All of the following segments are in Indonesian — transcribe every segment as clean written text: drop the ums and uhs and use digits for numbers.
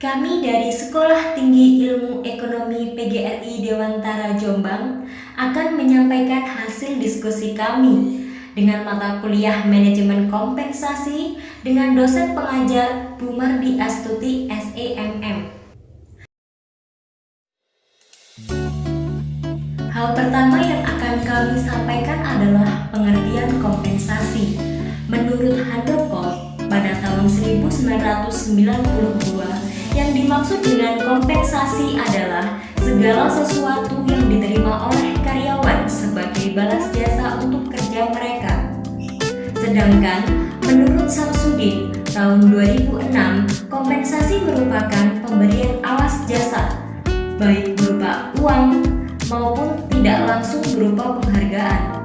Kami dari Sekolah Tinggi Ilmu Ekonomi PGRI Dewantara Jombang akan menyampaikan hasil diskusi kami dengan mata kuliah Manajemen Kompensasi dengan dosen pengajar Bu Mardi Astuti SEMM. Hal pertama yang akan kami sampaikan adalah pengertian kompensasi. Menurut Handoko pada tahun 1992, yang dimaksud dengan kompensasi adalah segala sesuatu yang diterima oleh karyawan sebagai balas jasa untuk kerja mereka. Sedangkan menurut Samsudin tahun 2006, kompensasi merupakan pemberian alas jasa, baik berupa uang maupun tidak langsung berupa penghargaan.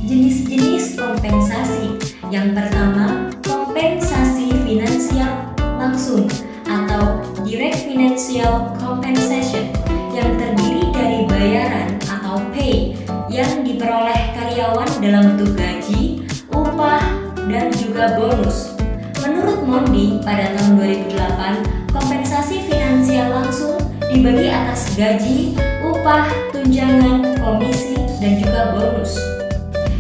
Jenis-jenis kompensasi. Yang pertama, kompensasi finansial langsung atau direct financial compensation yang terdiri dari bayaran atau pay yang diperoleh karyawan dalam bentuk gaji, upah, dan juga bonus. Menurut Mondi pada tahun 2008, kompensasi finansial langsung dibagi atas gaji, upah, tunjangan, komisi, dan juga bonus.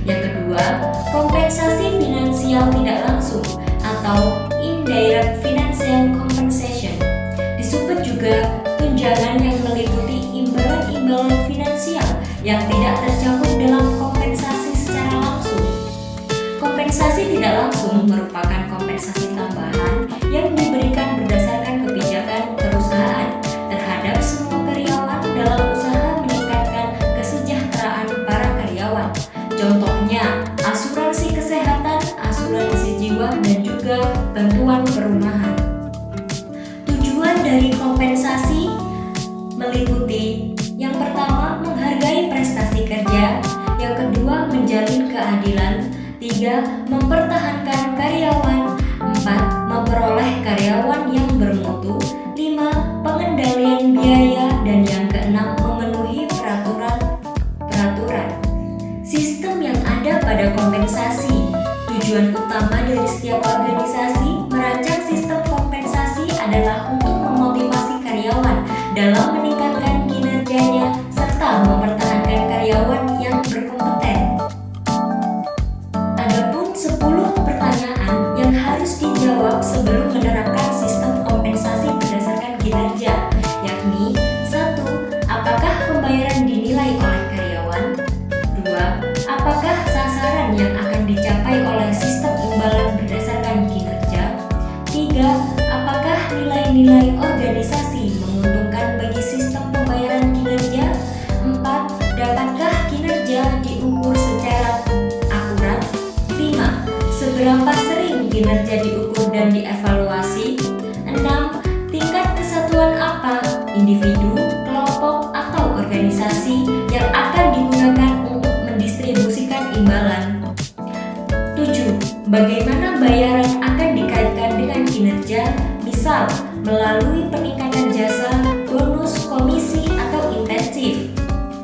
Yang kedua, kompensasi finansial tidak langsung atau indirect financial compensation. Disebut juga tunjangan yang meliputi imbalan-imbalan finansial yang tidak tercakup dalam kompensasi secara langsung. Kompensasi tidak langsung merupakan kompensasi tambahan yang diberikan berdasarkan kebijakan perusahaan terhadap semua karyawan dalam usaha meningkatkan kesejahteraan para karyawan. Contohnya, asuransi kesehatan, asuransi jiwa, dan juga bantuan perumahan. Tujuan dari kompensasi meliputi yang pertama, menghargai prestasi kerja, yang kedua, menjalin keadilan, tiga, mempertahankan karyawan, empat, memperoleh karyawan yang bermutu, lima, pengendalian biaya, dan yang keenam, memenuhi peraturan. Sistem yang ada pada kompensasi. Tujuan utama dari setiap organisasi merancang sistem kompensasi adalah untuk memotivasi karyawan dalam meningkatkan kinerjanya serta mempertahankan karyawan yang berkompeten. Adapun 10 pertanyaan yang harus dijawab sebelum menerapkan sistem kompensasi berdasarkan kinerja, yakni 1. Apakah pembayaran dinilai oleh karyawan? 2. Apakah sasaran yang akan dicapai oleh sistem imbalan berdasarkan kinerja? 3. Apakah nilai-nilai organisasi menguntungkan bagi sistem pembayaran kinerja? 4. Dapatkah kinerja diukur secara akurat? 5. Seberapa sering kinerja diukur dan dievaluasi? 6. Tingkat kesatuan apa, individu, kelompok, atau organisasi yang akan digunakan untuk mendistribusikan imbalan? 7. Bagaimana bayaran akan dikaitkan dengan kinerja, misal melalui peningkatan jasa, bonus, komisi, atau intensif?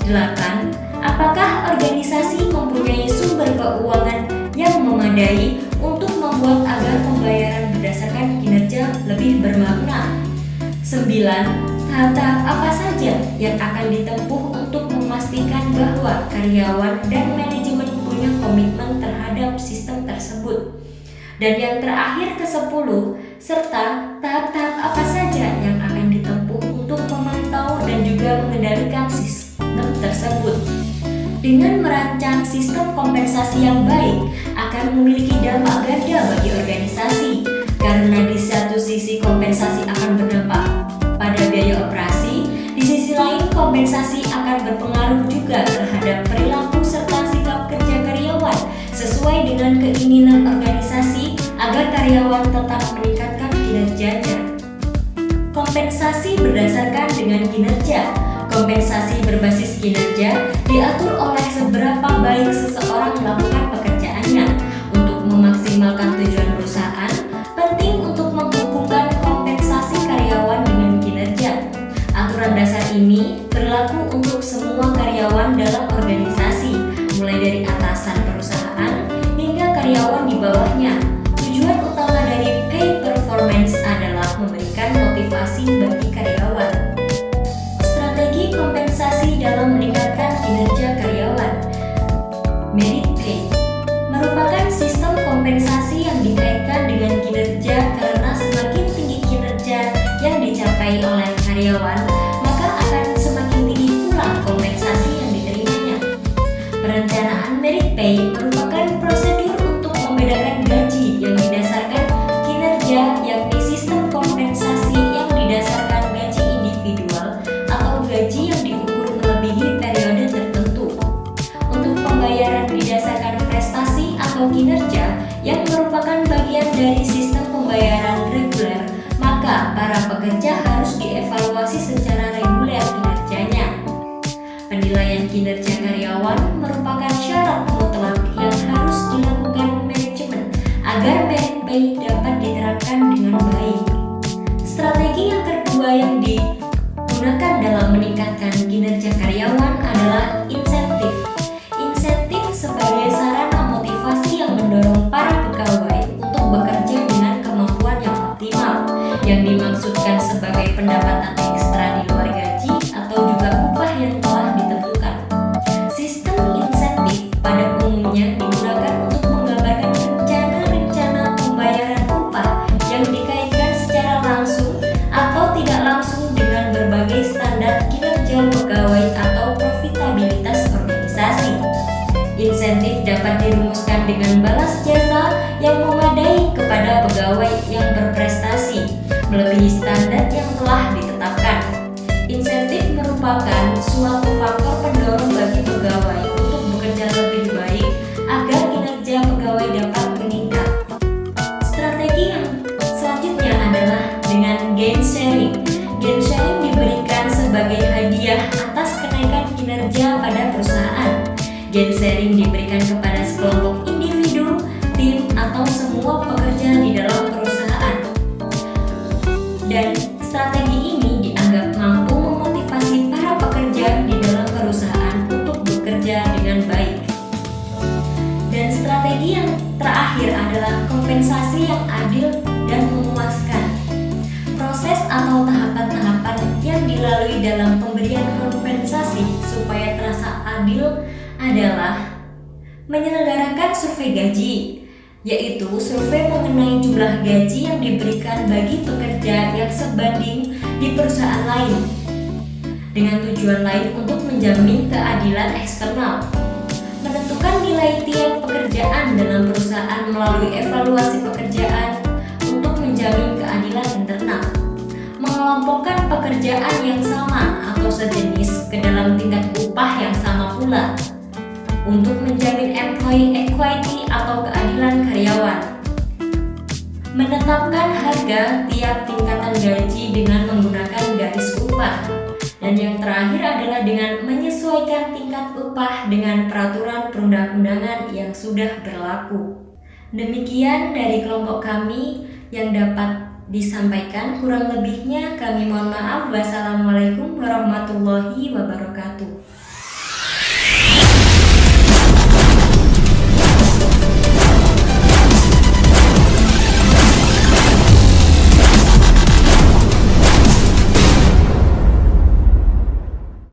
8. Apakah organisasi mempunyai sumber keuangan yang memadai untuk membuat agar pembayaran berdasarkan kinerja lebih bermakna? 9. Tahap-tahap apa saja yang akan ditempuh untuk memastikan bahwa karyawan dan manajemen punya komitmen terhadap sistem tersebut? Dan yang terakhir ke-10, serta tahap-tahap apa saja yang akan ditempuh untuk memantau dan juga mengendalikan sistem tersebut. Dengan merancang sistem kompensasi yang baik akan memiliki dampak ganda bagi organisasi, karena di satu sisi kompensasi akan berdampak pada biaya operasi, di sisi lain kompensasi akan berpengaruh juga terhadap perilaku serta sikap kerja karyawan sesuai dengan keinginan organisasi agar karyawan tetap meningkatkan kinerjanya. Kompensasi berdasarkan dengan kinerja. Kompensasi berbasis kinerja diatur oleh seberapa baik seseorang melakukan pekerjaannya. Untuk memaksimalkan tujuan perusahaan, penting untuk menghubungkan kompensasi karyawan dengan kinerja. Aturan dasar ini berlaku untuk semua karyawan dalam organisasi, mulai dari atasan perusahaan hingga karyawan di bawahnya. Tujuan utama dari pay performance adalah memberikan motivasi kinerja karyawan merupakan syarat mutlak yang harus dilakukan manajemen agar merit pay dapat diterapkan dengan baik. Strategi yang kedua yang digunakan dalam meningkatkan kinerja karyawan adalah insentif. Insentif sebagai sarana motivasi yang mendorong para pegawai untuk bekerja dengan kemampuan yang optimal, yang dimaksudkan sebagai pendapatan ekstra di luar gaji atau juga upah yang telah ditentukan. Sistem insentif pada umumnya digunakan untuk menggambarkan rencana-rencana pembayaran upah yang dikaitkan secara langsung atau tidak langsung dengan berbagai standar kinerja pegawai atau profitabilitas organisasi. Insentif dapat dirumuskan dengan balas jasa yang memadai kepada pegawai yang berprestasi melebihi standar yang telah ditetapkan. Insentif merupakan suatu faktor pendorong bagi pegawai untuk bekerja lebih baik agar kinerja pegawai dapat meningkat. Strategi yang selanjutnya adalah dengan gain sharing. Gain sharing diberikan sebagai hadiah atas kenaikan kinerja pada perusahaan. Gain sharing diberikan kepada sekelompok individu, tim, atau semua pekerja di dalam perusahaan. Dan strategi ini dianggap mampu memotivasi para pekerja di dalam perusahaan untuk bekerja dengan baik. Dan strategi yang terakhir adalah kompensasi yang adil dan memuaskan. Proses atau tahapan-tahapan yang dilalui dalam pemberian kompensasi supaya terasa adil adalah menyelenggarakan survei gaji, yaitu survei mengenai jumlah gaji yang diberikan bagi pekerja yang sebanding di perusahaan lain, dengan tujuan lain untuk menjamin keadilan eksternal. Menentukan nilai tiap pekerjaan dalam perusahaan melalui evaluasi pekerjaan untuk menjamin keadilan internal. Mengelompokkan pekerjaan yang sama atau sejenis ke dalam tingkat upah yang sama pula untuk menjamin employee equity atau keadilan karyawan. Menetapkan harga tiap tingkatan gaji dengan menggunakan garis upah. Dan yang terakhir adalah dengan menyesuaikan tingkat upah dengan peraturan perundang-undangan yang sudah berlaku. Demikian dari kelompok kami yang dapat disampaikan, kurang lebihnya kami mohon maaf. Wassalamualaikum warahmatullahi wabarakatuh.